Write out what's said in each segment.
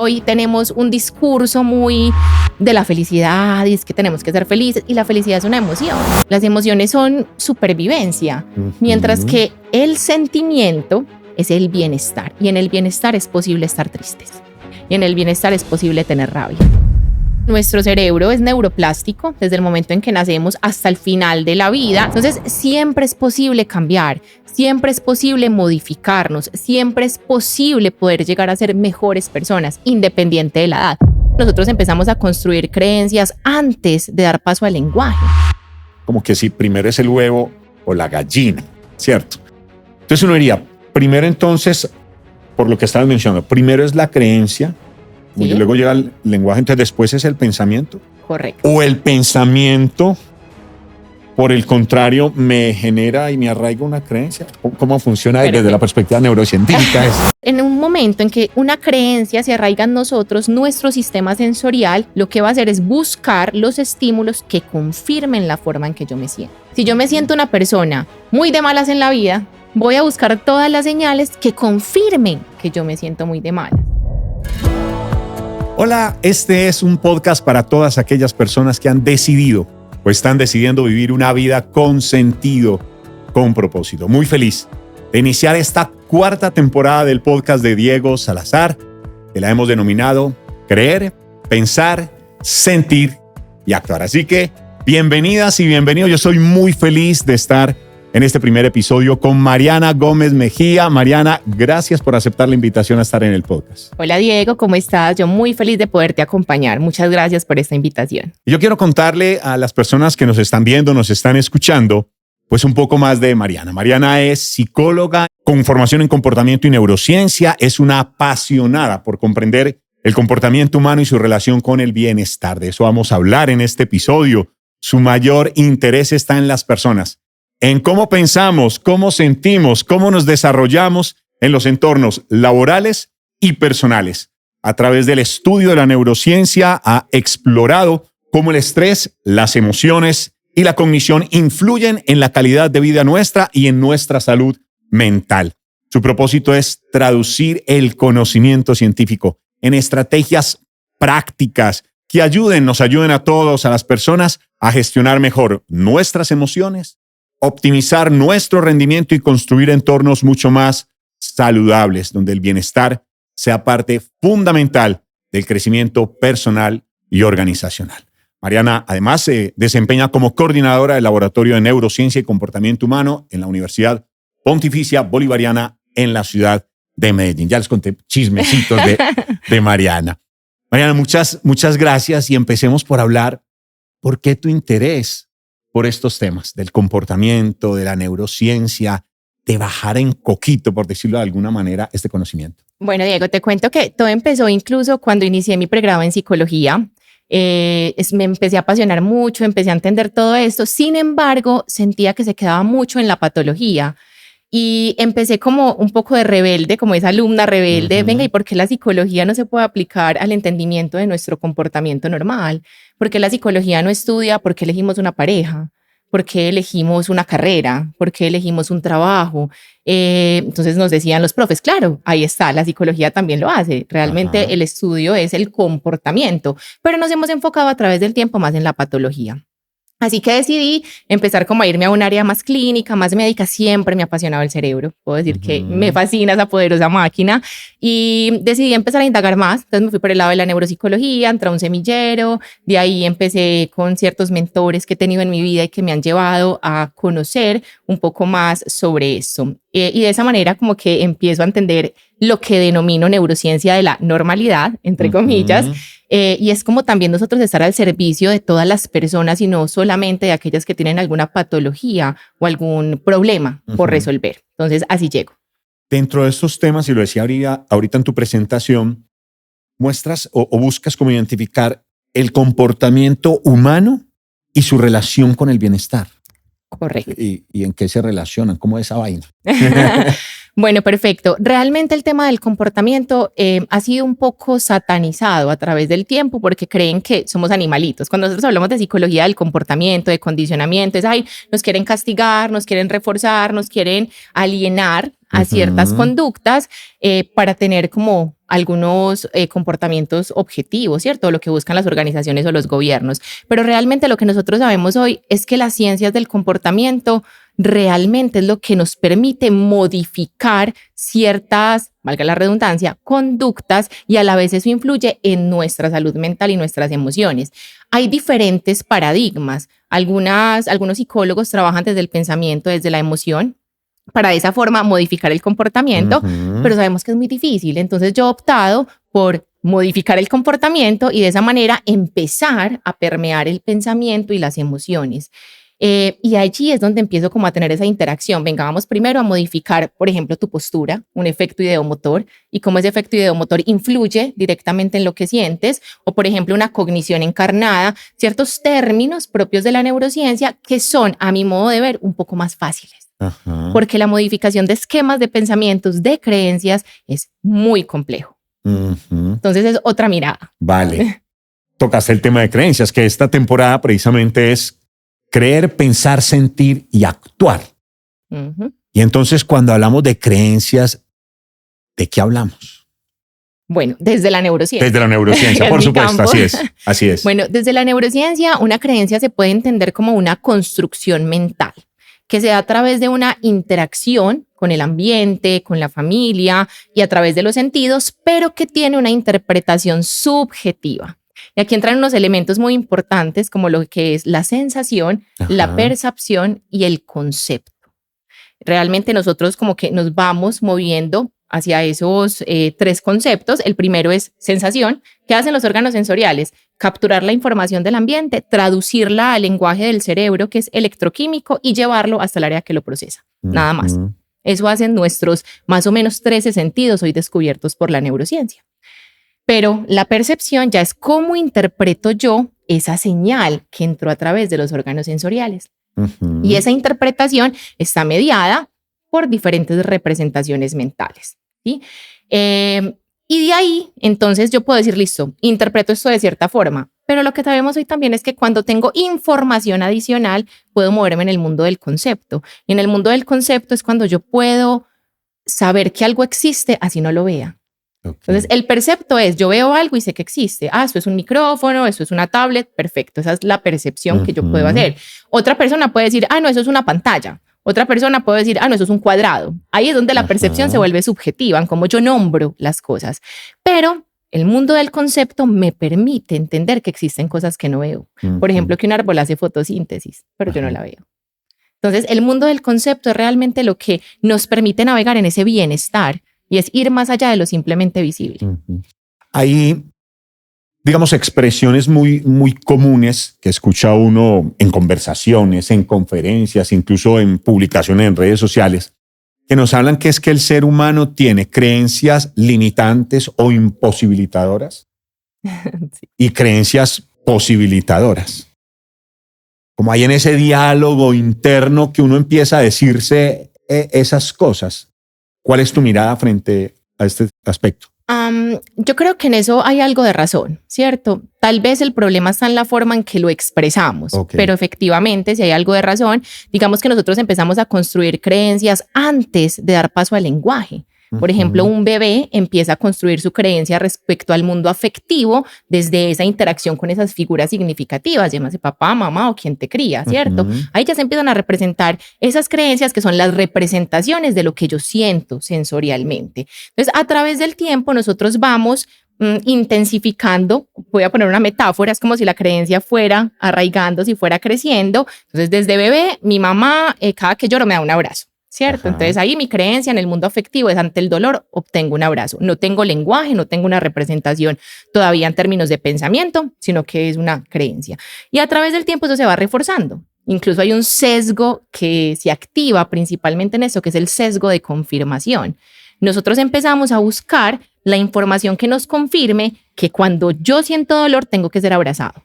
Hoy tenemos un discurso muy de la felicidad y es que tenemos que ser felices y la felicidad es una emoción. Las emociones son supervivencia, mientras que el sentimiento es el bienestar y en el bienestar es posible estar tristes y en el bienestar es posible tener rabia. Nuestro cerebro es neuroplástico desde el momento en que nacemos hasta el final de la vida. Entonces, siempre es posible cambiar, siempre es posible modificarnos, siempre es posible poder llegar a ser mejores personas, independiente de la edad. Nosotros empezamos a construir creencias antes de dar paso al lenguaje. Como que si primero es el huevo o la gallina, ¿cierto? Entonces uno diría, primero entonces, por lo que estabas mencionando, primero es la creencia, ¿sí? Y luego llega el lenguaje, entonces después es el pensamiento. Correcto. O el pensamiento, por el contrario, me genera y me arraiga una creencia. ¿Cómo funciona desde la perspectiva neurocientífica eso? En un momento en que una creencia se arraiga en nosotros, nuestro sistema sensorial lo que va a hacer es buscar los estímulos que confirmen la forma en que yo me siento. Si yo me siento una persona muy de malas en la vida, voy a buscar todas las señales que confirmen que yo me siento muy de malas. Hola, este es un podcast para todas aquellas personas que han decidido o están decidiendo vivir una vida con sentido, con propósito. Muy feliz de iniciar esta cuarta temporada del podcast de Diego Salazar, que la hemos denominado Creer, Pensar, Sentir y Actuar. Así que bienvenidas y bienvenidos. Yo soy muy feliz de estar en este primer episodio con Mariana Gómez Mejía. Mariana, gracias por aceptar la invitación a estar en el podcast. Hola Diego, ¿cómo estás? Yo muy feliz de poderte acompañar. Muchas gracias por esta invitación. Yo quiero contarle a las personas que nos están viendo, nos están escuchando, pues un poco más de Mariana. Mariana es psicóloga con formación en comportamiento y neurociencia. Es una apasionada por comprender el comportamiento humano y su relación con el bienestar. De eso vamos a hablar en este episodio. Su mayor interés está en las personas, en cómo pensamos, cómo sentimos, cómo nos desarrollamos en los entornos laborales y personales. A través del estudio de la neurociencia ha explorado cómo el estrés, las emociones y la cognición influyen en la calidad de vida nuestra y en nuestra salud mental. Su propósito es traducir el conocimiento científico en estrategias prácticas que nos ayuden a todos, a las personas, a gestionar mejor nuestras emociones, optimizar nuestro rendimiento y construir entornos mucho más saludables, donde el bienestar sea parte fundamental del crecimiento personal y organizacional. Mariana además se desempeña como coordinadora del Laboratorio de Neurociencia y Comportamiento Humano en la Universidad Pontificia Bolivariana en la ciudad de Medellín. Ya les conté chismecitos de Mariana. Mariana, muchas gracias y empecemos por hablar por qué tu interés por estos temas del comportamiento, de la neurociencia, de bajar en coquito, por decirlo de alguna manera, este conocimiento. Bueno, Diego, te cuento que todo empezó incluso cuando inicié mi pregrado en psicología. Me empecé a apasionar mucho, empecé a entender todo esto. Sin embargo, sentía que se quedaba mucho en la patología y empecé como un poco de rebelde, como esa alumna rebelde. Venga, ¿y por qué la psicología no se puede aplicar al entendimiento de nuestro comportamiento normal? ¿Por qué la psicología no estudia por qué elegimos una pareja? ¿Por qué elegimos una carrera? ¿Por qué elegimos un trabajo? Entonces nos decían los profes, claro, ahí está, la psicología también lo hace. Realmente el estudio es el comportamiento, pero nos hemos enfocado a través del tiempo más en la patología. Así que decidí empezar como a irme a un área más clínica, más médica. Siempre me ha apasionado el cerebro. Puedo decir que me fascina esa poderosa máquina y decidí empezar a indagar más. Entonces me fui por el lado de la neuropsicología, entré a un semillero. De ahí empecé con ciertos mentores que he tenido en mi vida y que me han llevado a conocer un poco más sobre eso. Y de esa manera como que empiezo a entender lo que denomino neurociencia de la normalidad, entre comillas, y es como también nosotros estar al servicio de todas las personas y no solamente de aquellas que tienen alguna patología o algún problema por resolver. Entonces, así llego. Dentro de estos temas, y lo decía ahorita en tu presentación, muestras o buscas como identificar el comportamiento humano y su relación con el bienestar. Correcto. ¿Y en qué se relacionan? ¿Cómo es esa vaina? Bueno, perfecto. Realmente el tema del comportamiento ha sido un poco satanizado a través del tiempo porque creen que somos animalitos. Cuando nosotros hablamos de psicología del comportamiento, de condicionamiento, es ahí, nos quieren castigar, nos quieren reforzar, nos quieren alienar a ciertas conductas para tener como algunos comportamientos objetivos, ¿cierto? Lo que buscan las organizaciones o los gobiernos. Pero realmente lo que nosotros sabemos hoy es que las ciencias del comportamiento realmente es lo que nos permite modificar ciertas, valga la redundancia, conductas, y a la vez eso influye en nuestra salud mental y nuestras emociones. Hay diferentes paradigmas. Algunos psicólogos trabajan desde el pensamiento, desde la emoción, para de esa forma modificar el comportamiento, pero sabemos que es muy difícil. Entonces yo he optado por modificar el comportamiento y de esa manera empezar a permear el pensamiento y las emociones. Y allí es donde empiezo como a tener esa interacción. Venga, vamos primero a modificar, por ejemplo, tu postura, un efecto ideomotor, y cómo ese efecto ideomotor influye directamente en lo que sientes, o por ejemplo, una cognición encarnada, ciertos términos propios de la neurociencia que son, a mi modo de ver, un poco más fáciles. Ajá. Porque la modificación de esquemas de pensamientos, de creencias, es muy complejo. Entonces es otra mirada. Vale. Tocaste el tema de creencias, que esta temporada precisamente es creer, pensar, sentir y actuar. Y entonces cuando hablamos de creencias, ¿de qué hablamos? Bueno, desde la neurociencia. Desde la neurociencia, por supuesto, así es. Bueno, desde la neurociencia, una creencia se puede entender como una construcción mental que se da a través de una interacción con el ambiente, con la familia y a través de los sentidos, pero que tiene una interpretación subjetiva. Y aquí entran unos elementos muy importantes como lo que es la sensación, la percepción y el concepto. Realmente nosotros como que nos vamos moviendo hacia esos tres conceptos. El primero es sensación. ¿Qué hacen los órganos sensoriales? Capturar la información del ambiente, traducirla al lenguaje del cerebro, que es electroquímico, y llevarlo hasta el área que lo procesa. Nada más. Eso hacen nuestros más o menos 13 sentidos hoy descubiertos por la neurociencia. Pero la percepción ya es cómo interpreto yo esa señal que entró a través de los órganos sensoriales. Y esa interpretación está mediada por diferentes representaciones mentales, ¿sí? Y de ahí, entonces yo puedo decir, listo, interpreto esto de cierta forma. Pero lo que sabemos hoy también es que cuando tengo información adicional, puedo moverme en el mundo del concepto. Y en el mundo del concepto es cuando yo puedo saber que algo existe, así no lo vea. Entonces, el percepto es, yo veo algo y sé que existe. Esto es un micrófono, esto es una tablet, perfecto. Esa es la percepción que yo puedo hacer. Otra persona puede decir, no, eso es una pantalla. Otra persona puede decir, no, eso es un cuadrado. Ahí es donde la percepción se vuelve subjetiva, en cómo yo nombro las cosas. Pero el mundo del concepto me permite entender que existen cosas que no veo. Por ejemplo, que un árbol hace fotosíntesis, pero yo no la veo. Entonces, el mundo del concepto es realmente lo que nos permite navegar en ese bienestar. Y es ir más allá de lo simplemente visible. Hay, digamos, expresiones muy, muy comunes que escucha uno en conversaciones, en conferencias, incluso en publicaciones en redes sociales, que nos hablan que es que el ser humano tiene creencias limitantes o imposibilitadoras sí. Y creencias posibilitadoras. Como hay en ese diálogo interno que uno empieza a decirse esas cosas. ¿Cuál es tu mirada frente a este aspecto? Yo creo que en eso hay algo de razón, ¿cierto? Tal vez el problema está en la forma en que lo expresamos, pero efectivamente, si hay algo de razón, digamos que nosotros empezamos a construir creencias antes de dar paso al lenguaje. Por ejemplo, un bebé empieza a construir su creencia respecto al mundo afectivo desde esa interacción con esas figuras significativas, llámase papá, mamá o quien te cría, ¿cierto? Ahí ya se empiezan a representar esas creencias que son las representaciones de lo que yo siento sensorialmente. Entonces, a través del tiempo nosotros vamos intensificando, voy a poner una metáfora, es como si la creencia fuera arraigando, si fuera creciendo. Entonces, desde bebé, mi mamá, cada que lloro me da un abrazo. ¿Cierto? Entonces ahí mi creencia en el mundo afectivo es ante el dolor obtengo un abrazo. No tengo lenguaje, no tengo una representación todavía en términos de pensamiento, sino que es una creencia. Y a través del tiempo eso se va reforzando. Incluso hay un sesgo que se activa principalmente en eso, que es el sesgo de confirmación. Nosotros empezamos a buscar la información que nos confirme que cuando yo siento dolor tengo que ser abrazado.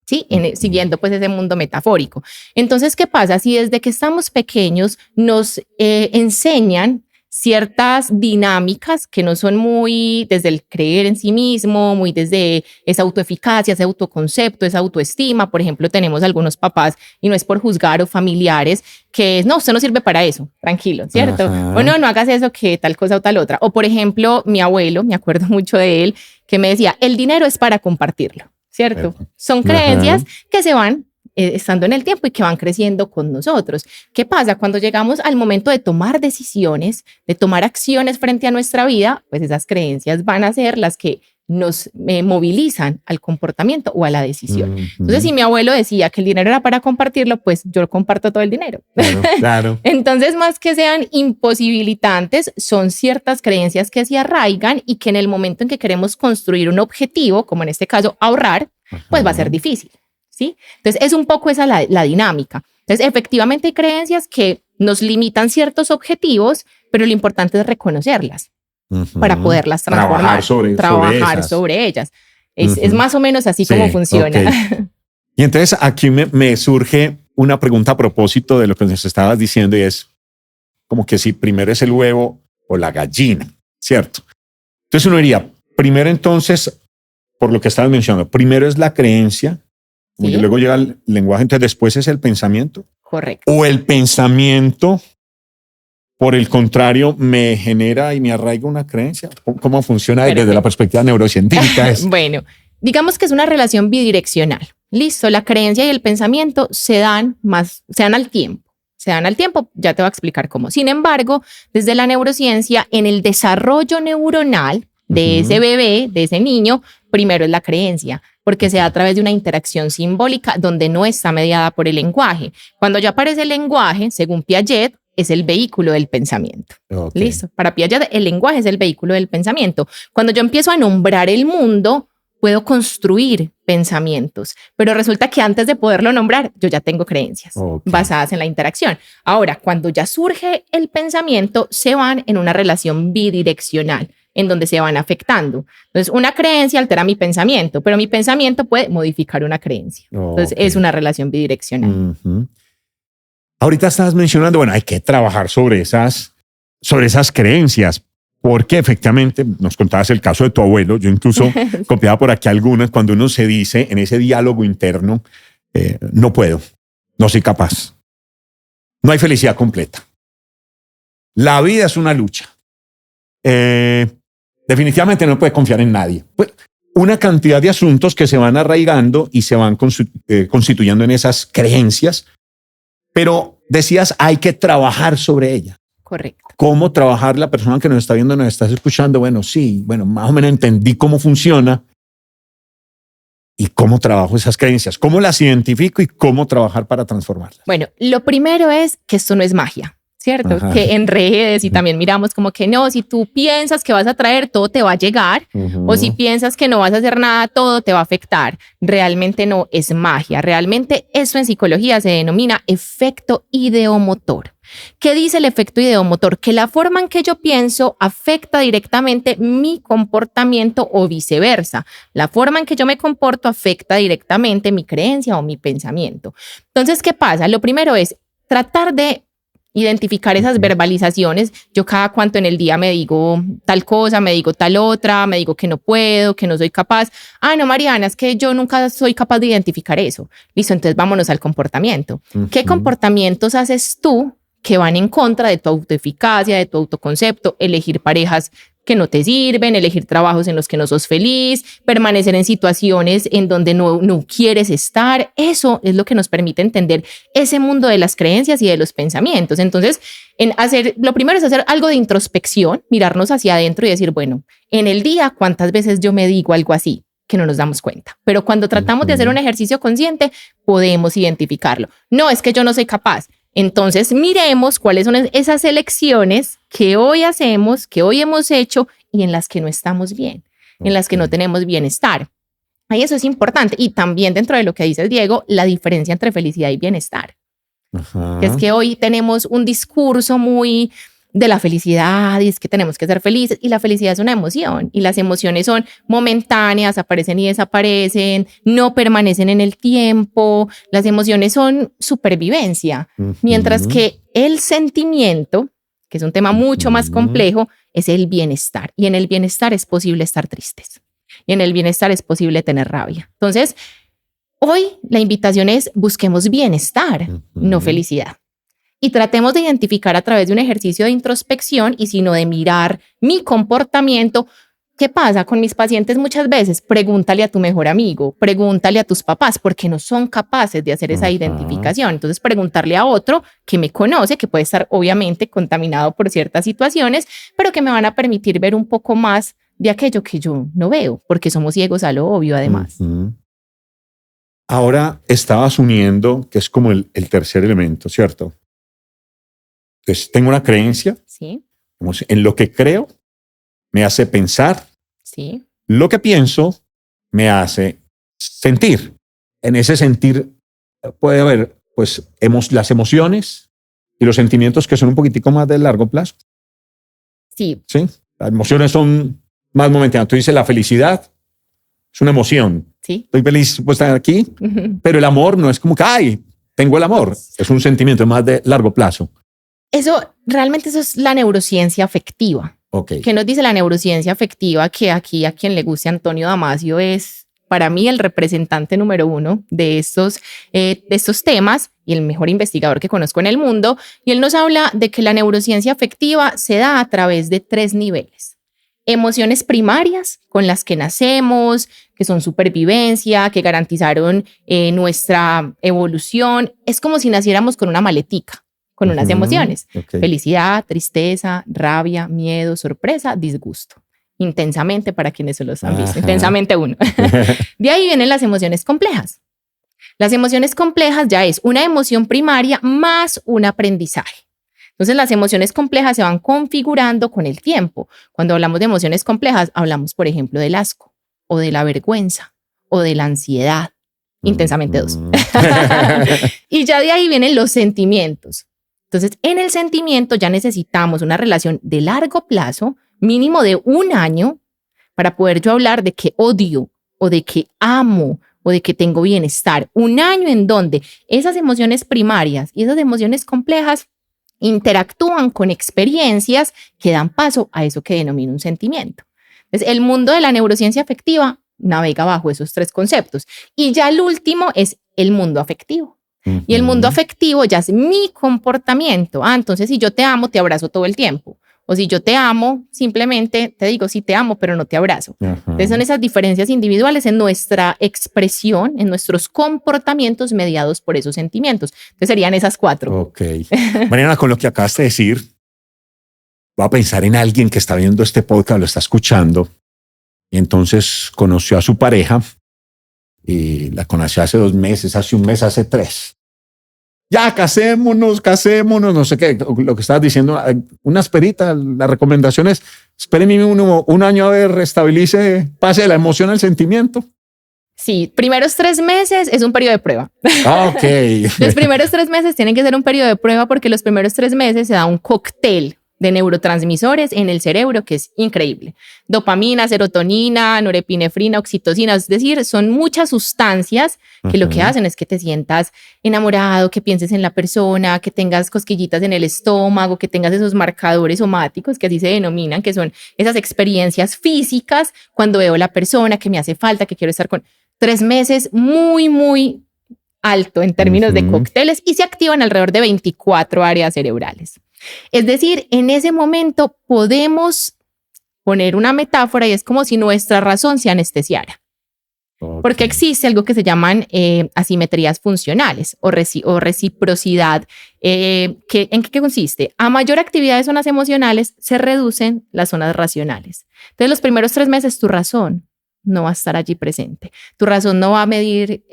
¿Sí? Siguiendo pues ese mundo metafórico. Entonces, ¿qué pasa? Si desde que estamos pequeños nos enseñan ciertas dinámicas que no son muy desde el creer en sí mismo, muy desde esa autoeficacia, ese autoconcepto, esa autoestima. Por ejemplo, tenemos algunos papás, y no es por juzgar, o familiares, que no, usted no sirve para eso, tranquilo, ¿cierto? Ajá. O no hagas eso, que tal cosa o tal otra. O por ejemplo, mi abuelo, me acuerdo mucho de él, que me decía, el dinero es para compartirlo, ¿cierto? Son creencias que se van estando en el tiempo y que van creciendo con nosotros. ¿Qué pasa? Cuando llegamos al momento de tomar decisiones, de tomar acciones frente a nuestra vida, pues esas creencias van a ser las que nos movilizan al comportamiento o a la decisión. Entonces, si mi abuelo decía que el dinero era para compartirlo, pues yo comparto todo el dinero. Claro. Entonces, más que sean imposibilitantes, son ciertas creencias que se arraigan y que en el momento en que queremos construir un objetivo, como en este caso ahorrar, pues va a ser difícil. ¿Sí? Entonces, es un poco esa la dinámica. Entonces, efectivamente hay creencias que nos limitan ciertos objetivos, pero lo importante es reconocerlas para poderlas transformar, trabajar sobre ellas. Es más o menos así como funciona. Okay. Y entonces aquí me surge una pregunta a propósito de lo que nos estabas diciendo, y es como que si primero es el huevo o la gallina, ¿cierto? Entonces uno diría, primero entonces, por lo que estabas mencionando, primero es la creencia, y luego llega el lenguaje, entonces después es el pensamiento. Correcto. O el pensamiento, por el contrario, me genera y me arraiga una creencia. ¿Cómo funciona desde la perspectiva neurocientífica? Bueno, digamos que es una relación bidireccional. Listo, la creencia y el pensamiento se dan al tiempo. Se dan al tiempo, ya te voy a explicar cómo. Sin embargo, desde la neurociencia, en el desarrollo neuronal de ese bebé, de ese niño, primero es la creencia, porque se da a través de una interacción simbólica donde no está mediada por el lenguaje. Cuando ya aparece el lenguaje, según Piaget, es el vehículo del pensamiento. Okay. Listo. Para Piaget, el lenguaje es el vehículo del pensamiento. Cuando yo empiezo a nombrar el mundo, puedo construir pensamientos, pero resulta que antes de poderlo nombrar, yo ya tengo creencias basadas en la interacción. Ahora, cuando ya surge el pensamiento, se van en una relación bidireccional, en donde se van afectando. Entonces, una creencia altera mi pensamiento, pero mi pensamiento puede modificar una creencia. Entonces, es una relación bidireccional. Ahorita estabas mencionando, bueno, hay que trabajar sobre esas creencias, porque efectivamente nos contabas el caso de tu abuelo. Yo incluso copiaba por aquí algunas, cuando uno se dice en ese diálogo interno, no puedo, no soy capaz, no hay felicidad completa. La vida es una lucha. Definitivamente no puede confiar en nadie. Pues, una cantidad de asuntos que se van arraigando y se van constituyendo en esas creencias, pero decías, hay que trabajar sobre ellas. Correcto. ¿Cómo trabajar? La persona que nos está viendo, nos está escuchando, bueno, sí, bueno, más o menos entendí cómo funciona y cómo trabajo esas creencias, cómo las identifico y cómo trabajar para transformarlas. Bueno, lo primero es que esto no es magia. ¿Cierto? Ajá. Que en redes y también miramos como que no, si tú piensas que vas a traer, todo te va a llegar, o si piensas que no vas a hacer nada, todo te va a afectar. Realmente no es magia. Realmente eso en psicología se denomina efecto ideomotor. ¿Qué dice el efecto ideomotor? Que la forma en que yo pienso afecta directamente mi comportamiento o viceversa. La forma en que yo me comporto afecta directamente mi creencia o mi pensamiento. Entonces, ¿qué pasa? Lo primero es tratar de identificar esas verbalizaciones. Yo cada cuanto en el día me digo tal cosa, me digo tal otra, me digo que no puedo, que no soy capaz. Ah, no, Mariana, es que yo nunca soy capaz de identificar eso. Listo, entonces vámonos al comportamiento. ¿Qué comportamientos haces tú que van en contra de tu autoeficacia, de tu autoconcepto? Elegir parejas que no te sirven, elegir trabajos en los que no sos feliz, permanecer en situaciones en donde no quieres estar. Eso es lo que nos permite entender ese mundo de las creencias y de los pensamientos. Entonces, lo primero es hacer algo de introspección, mirarnos hacia adentro y decir, bueno, en el día, ¿cuántas veces yo me digo algo así? Que no nos damos cuenta. Pero cuando tratamos de hacer un ejercicio consciente, podemos identificarlo. No, es que yo no soy capaz. Entonces, miremos cuáles son esas elecciones que hoy hacemos, que hoy hemos hecho y en las que no estamos bien, en las que no tenemos bienestar. Ahí eso es importante. Y también dentro de lo que dice Diego, la diferencia entre felicidad y bienestar. Que es que hoy tenemos un discurso muy de la felicidad y es que tenemos que ser felices, y la felicidad es una emoción y las emociones son momentáneas, aparecen y desaparecen, no permanecen en el tiempo. Las emociones son supervivencia, mientras que el sentimiento que es un tema mucho más complejo, es el bienestar. Y en el bienestar es posible estar tristes. Y en el bienestar es posible tener rabia. Entonces, hoy la invitación es busquemos bienestar, no felicidad. Y tratemos de identificar a través de un ejercicio de introspección y sino de mirar mi comportamiento. ¿Qué pasa con mis pacientes muchas veces? Pregúntale a tu mejor amigo, pregúntale a tus papás, porque no son capaces de hacer esa identificación. Entonces, preguntarle a otro que me conoce, que puede estar obviamente contaminado por ciertas situaciones, pero que me van a permitir ver un poco más de aquello que yo no veo, porque somos ciegos a lo obvio además. Ahora estabas uniendo, que es como el tercer elemento, ¿cierto? Entonces, tengo una creencia, Sí, en lo que creo me hace pensar, sí, lo que pienso me hace sentir. En ese sentir puede haber pues, las emociones y los sentimientos que son un poquitico más de largo plazo. sí. ¿Sí? Las emociones son más momentáneas. Tú dices la felicidad es una emoción. Sí. Estoy feliz por estar aquí, pero el amor no es como que, ay, tengo el amor. Es un sentimiento más de largo plazo. Realmente eso es la neurociencia afectiva. Okay. ¿Qué nos dice la neurociencia afectiva? Que aquí a quien le guste Antonio Damasio es para mí el representante número uno de estos temas y el mejor investigador que conozco en el mundo. Y él nos habla de que la neurociencia afectiva se da a través de 3 niveles. Emociones primarias con las que nacemos, que son supervivencia, que garantizaron nuestra evolución. Es como si naciéramos con una maletica, con unas emociones. Okay. Felicidad, tristeza, rabia, miedo, sorpresa, disgusto. Intensamente para quienes se los han visto. Intensamente 1. De ahí vienen las emociones complejas. Las emociones complejas ya es una emoción primaria más un aprendizaje. Entonces las emociones complejas se van configurando con el tiempo. Cuando hablamos de emociones complejas, hablamos, por ejemplo, del asco o de la vergüenza o de la ansiedad. Intensamente 2. Y ya de ahí vienen los sentimientos. Entonces, en el sentimiento ya necesitamos una relación de largo plazo, mínimo de 1 año, para poder yo hablar de que odio o de que amo o de que tengo bienestar. 1 año en donde esas emociones primarias y esas emociones complejas interactúan con experiencias que dan paso a eso que denomino un sentimiento. Entonces, el mundo de la neurociencia afectiva navega bajo esos 3 conceptos. Y ya el último es el mundo afectivo. Y el mundo afectivo ya es mi comportamiento. Entonces si yo te amo, te abrazo todo el tiempo. O si yo te amo, simplemente te digo sí te amo, pero no te abrazo. Entonces son esas diferencias individuales en nuestra expresión, en nuestros comportamientos mediados por esos sentimientos. Entonces serían esas 4. Ok. Mariana, con lo que acabas de decir, voy a pensar en alguien que está viendo este podcast, lo está escuchando, y entonces conoció a su pareja y la conoció hace 2 meses, hace 1 mes, hace 3. Ya, casémonos, no sé qué, lo que estabas diciendo, una esperita, la recomendación es, espérenme 1 año a ver, restabilice, pase de la emoción al sentimiento. Sí, primeros 3 meses es un periodo de prueba. Ok. Los primeros 3 meses tienen que ser un periodo de prueba porque los primeros 3 meses se da un cóctel de neurotransmisores en el cerebro que es increíble. Dopamina, serotonina, norepinefrina, oxitocina, es decir, son muchas sustancias que lo que hacen es que te sientas enamorado, que pienses en la persona, que tengas cosquillitas en el estómago, que tengas esos marcadores somáticos que así se denominan, que son esas experiencias físicas cuando veo a la persona que me hace falta, que quiero estar con. 3 meses muy, muy alto en términos de cócteles y se activan alrededor de 24 áreas cerebrales. Es decir, en ese momento podemos poner una metáfora y es como si nuestra razón se anestesiara. Okay. Porque existe algo que se llaman asimetrías funcionales o reciprocidad. ¿En qué consiste? A mayor actividad de zonas emocionales, se reducen las zonas racionales. Entonces, los primeros 3 meses tu razón no va a estar allí presente. Tu razón no va a medir...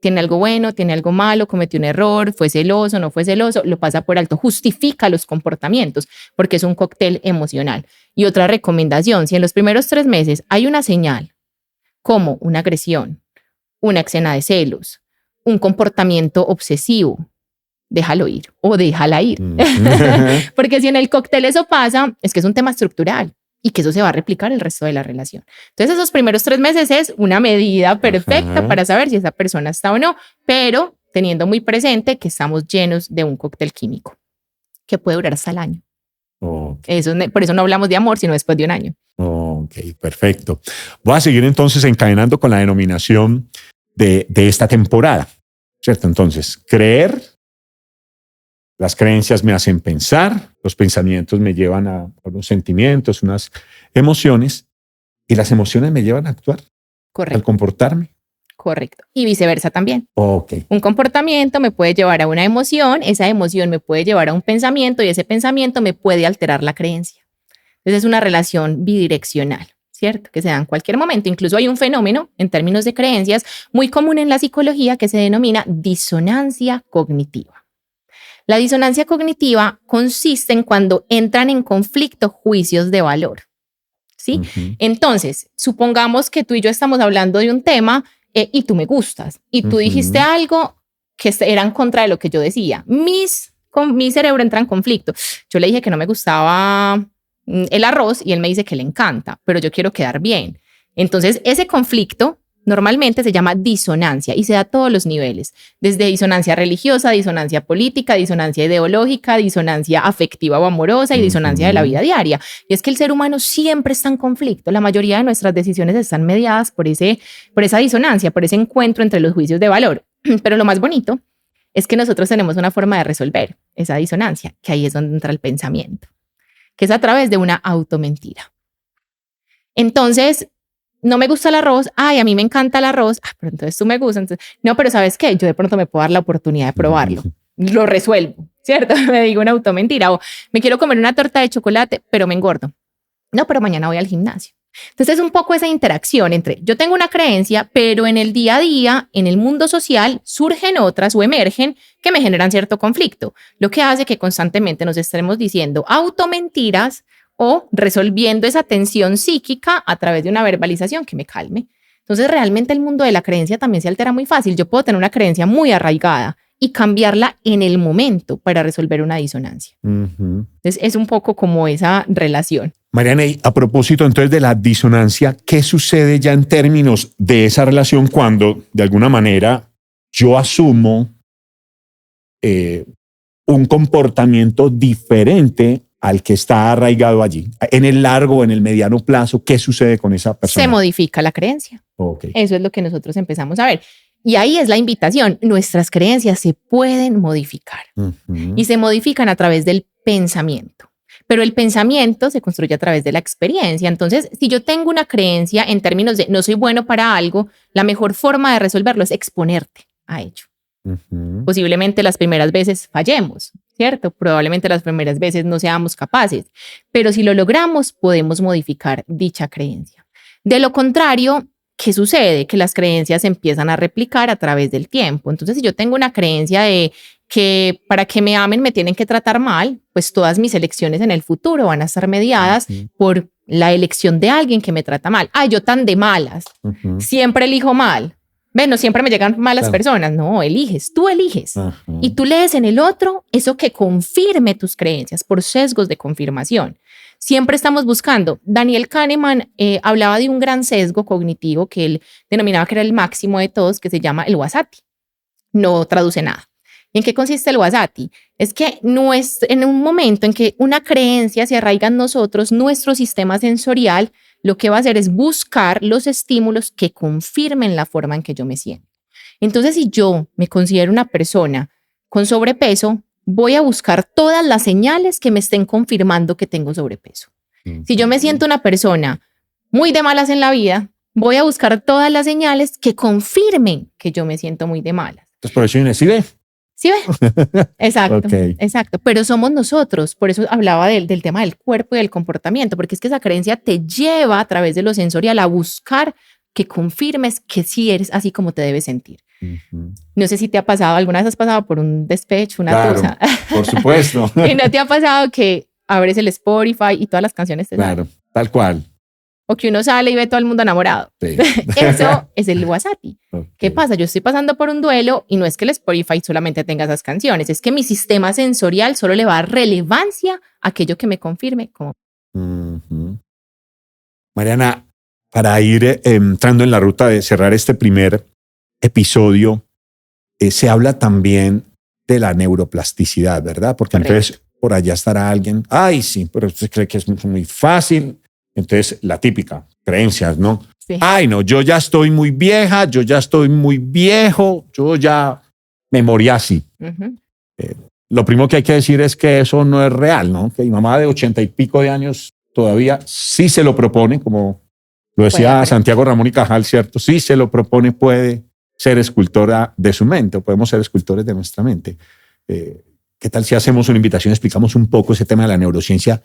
tiene algo bueno, tiene algo malo, cometió un error, fue celoso, no fue celoso, lo pasa por alto, justifica los comportamientos porque es un cóctel emocional. Y otra recomendación, si en los primeros 3 meses hay una señal como una agresión, una escena de celos, un comportamiento obsesivo, déjalo ir o déjala ir. Porque si en el cóctel eso pasa, es que es un tema estructural y que eso se va a replicar el resto de la relación. Entonces, esos primeros 3 meses es una medida perfecta para saber si esa persona está o no, pero teniendo muy presente que estamos llenos de un cóctel químico que puede durar hasta el año. Okay. Por eso no hablamos de amor, sino después de un año. Ok, perfecto. Voy a seguir entonces encadenando con la denominación de esta temporada, ¿cierto? Entonces, creer, las creencias me hacen pensar, los pensamientos me llevan a unos sentimientos, unas emociones, y las emociones me llevan a actuar, Correcto. al comportarme. Correcto. Y viceversa también. Ok. Un comportamiento me puede llevar a una emoción, esa emoción me puede llevar a un pensamiento y ese pensamiento me puede alterar la creencia. Entonces es una relación bidireccional, ¿cierto? Que se da en cualquier momento. Incluso hay un fenómeno en términos de creencias muy común en la psicología que se denomina disonancia cognitiva. La disonancia cognitiva consiste en cuando entran en conflicto juicios de valor, ¿sí? Entonces, supongamos que tú y yo estamos hablando de un tema y tú me gustas y tú dijiste algo que era en contra de lo que yo decía. Mi cerebro entra en conflicto. Yo le dije que no me gustaba el arroz y él me dice que le encanta, pero yo quiero quedar bien. Entonces, ese conflicto normalmente se llama disonancia y se da a todos los niveles, desde disonancia religiosa, disonancia política, disonancia ideológica, disonancia afectiva o amorosa y disonancia de la vida diaria. Y es que el ser humano siempre está en conflicto. La mayoría de nuestras decisiones están mediadas por esa disonancia, por ese encuentro entre los juicios de valor. Pero lo más bonito es que nosotros tenemos una forma de resolver esa disonancia, que ahí es donde entra el pensamiento, que es a través de una automentira. Entonces, no me gusta el arroz, ay, a mí me encanta el arroz, pero entonces tú me gusta, entonces, no, pero ¿sabes qué? Yo de pronto me puedo dar la oportunidad de probarlo, lo resuelvo, ¿cierto? Me digo una automentira, o me quiero comer una torta de chocolate, pero me engordo. No, pero mañana voy al gimnasio. Entonces es un poco esa interacción entre yo tengo una creencia, pero en el día a día, en el mundo social, surgen otras o emergen que me generan cierto conflicto, lo que hace que constantemente nos estemos diciendo automentiras o resolviendo esa tensión psíquica a través de una verbalización que me calme. Entonces, realmente el mundo de la creencia también se altera muy fácil. Yo puedo tener una creencia muy arraigada y cambiarla en el momento para resolver una disonancia. Entonces, es un poco como esa relación. Mariana, y a propósito entonces de la disonancia, ¿qué sucede ya en términos de esa relación cuando de alguna manera yo asumo un comportamiento diferente al que está arraigado allí? En el largo, en el mediano plazo, ¿qué sucede con esa persona? Se modifica la creencia. Okay. Eso es lo que nosotros empezamos a ver. Y ahí es la invitación. Nuestras creencias se pueden modificar y se modifican a través del pensamiento. Pero el pensamiento se construye a través de la experiencia. Entonces, si yo tengo una creencia en términos de no soy bueno para algo, la mejor forma de resolverlo es exponerte a ello. Posiblemente las primeras veces fallemos, ¿cierto? Probablemente las primeras veces no seamos capaces, pero si lo logramos, podemos modificar dicha creencia. De lo contrario, ¿qué sucede? Que las creencias se empiezan a replicar a través del tiempo. Entonces, si yo tengo una creencia de que para que me amen me tienen que tratar mal, pues todas mis elecciones en el futuro van a estar mediadas por la elección de alguien que me trata mal. Ay, yo tan de malas, siempre elijo mal. Bueno, siempre me llegan malas personas. No, eliges, tú eliges. Y tú lees en el otro eso que confirme tus creencias por sesgos de confirmación. Siempre estamos buscando. Daniel Kahneman hablaba de un gran sesgo cognitivo que él denominaba que era el máximo de todos, que se llama el Wasati. No traduce nada. ¿En qué consiste el Wasati? Es que no es en un momento en que una creencia se arraiga en nosotros, nuestro sistema sensorial lo que va a hacer es buscar los estímulos que confirmen la forma en que yo me siento. Entonces, si yo me considero una persona con sobrepeso, voy a buscar todas las señales que me estén confirmando que tengo sobrepeso. Si yo me siento una persona muy de malas en la vida, voy a buscar todas las señales que confirmen que yo me siento muy de malas. Entonces, por eso ¿sí ve? ¿Sí ve? Exacto, exacto. Pero somos nosotros. Por eso hablaba del tema del cuerpo y del comportamiento, porque es que esa creencia te lleva a través de lo sensorial a buscar que confirmes que sí eres así como te debes sentir. No sé si te ha pasado, alguna vez has pasado por un despecho, una tusa. Por supuesto. ¿Y no te ha pasado que abres el Spotify y todas las canciones te salen? Tal cual. O que uno sale y ve todo el mundo enamorado. Sí. Eso es el Wasati. ¿Qué pasa? Yo estoy pasando por un duelo y no es que el Spotify solamente tenga esas canciones, es que mi sistema sensorial solo le va a dar relevancia a aquello que me confirme como... Mariana, para ir entrando en la ruta de cerrar este primer episodio, se habla también de la neuroplasticidad, ¿verdad? Porque entonces por allá estará alguien. Ay, sí, pero usted cree que es muy fácil. Entonces, la típica, creencias, ¿no? Sí. Ay, no, yo ya estoy muy vieja, yo ya estoy muy viejo, yo ya me morí así. Uh-huh. Lo primero que hay que decir es que eso no es real, ¿no? Que mi mamá de 80 y pico de años todavía sí se lo propone, como lo decía Santiago Ramón y Cajal, ¿cierto? Sí se lo propone, puede ser escultora de su mente, o podemos ser escultores de nuestra mente. ¿Qué tal si hacemos una invitación, explicamos un poco ese tema de la neurociencia,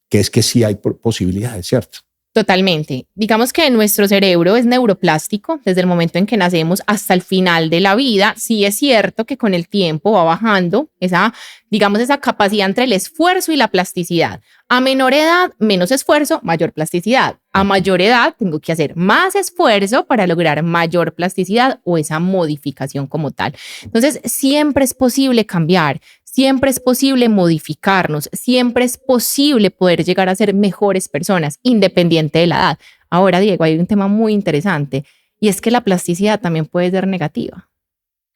que es que sí hay posibilidades, ¿cierto? Totalmente. Digamos que nuestro cerebro es neuroplástico desde el momento en que nacemos hasta el final de la vida. Sí es cierto que con el tiempo va bajando esa capacidad entre el esfuerzo y la plasticidad. A menor edad, menos esfuerzo, mayor plasticidad. A mayor edad, tengo que hacer más esfuerzo para lograr mayor plasticidad o esa modificación como tal. Entonces, siempre es posible cambiar. Siempre es posible modificarnos, siempre es posible poder llegar a ser mejores personas, independiente de la edad. Ahora, Diego, hay un tema muy interesante y es que la plasticidad también puede ser negativa.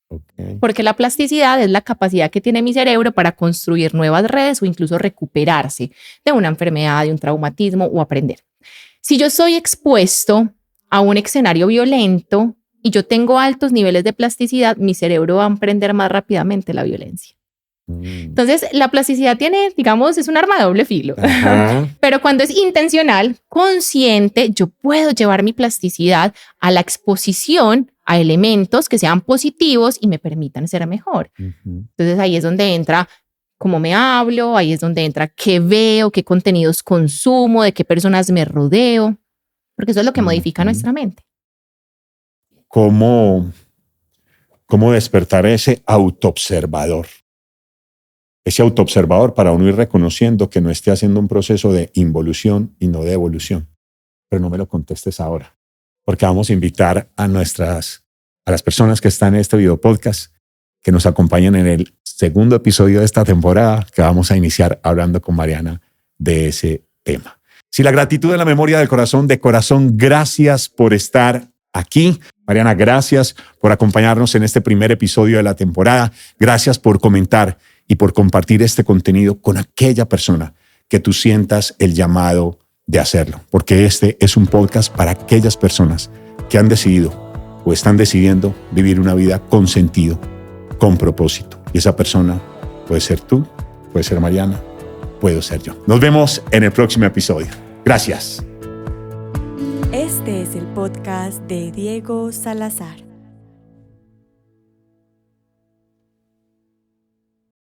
Okay. Porque la plasticidad es la capacidad que tiene mi cerebro para construir nuevas redes o incluso recuperarse de una enfermedad, de un traumatismo o aprender. Si yo soy expuesto a un escenario violento y yo tengo altos niveles de plasticidad, mi cerebro va a aprender más rápidamente la violencia. Entonces, la plasticidad tiene, digamos, es un arma de doble filo. Pero cuando es intencional, consciente, yo puedo llevar mi plasticidad a la exposición a elementos que sean positivos y me permitan ser mejor. Entonces, ahí es donde entra cómo me hablo, ahí es donde entra qué veo, qué contenidos consumo, de qué personas me rodeo, porque eso es lo que modifica nuestra mente. ¿Cómo despertar ese autoobservador? Ese autoobservador para uno ir reconociendo que no esté haciendo un proceso de involución y no de evolución. Pero no me lo contestes ahora, porque vamos a invitar a las personas que están en este video podcast que nos acompañen en el segundo episodio de esta temporada que vamos a iniciar hablando con Mariana de ese tema. Si la gratitud de la memoria del corazón, de corazón, gracias por estar aquí. Mariana, gracias por acompañarnos en este primer episodio de la temporada. Gracias por comentar y por compartir este contenido con aquella persona que tú sientas el llamado de hacerlo, porque este es un podcast para aquellas personas que han decidido o están decidiendo vivir una vida con sentido, con propósito. Y esa persona puede ser tú, puede ser Mariana, puedo ser yo. Nos vemos en el próximo episodio. Gracias. Este es el podcast de Diego Salazar.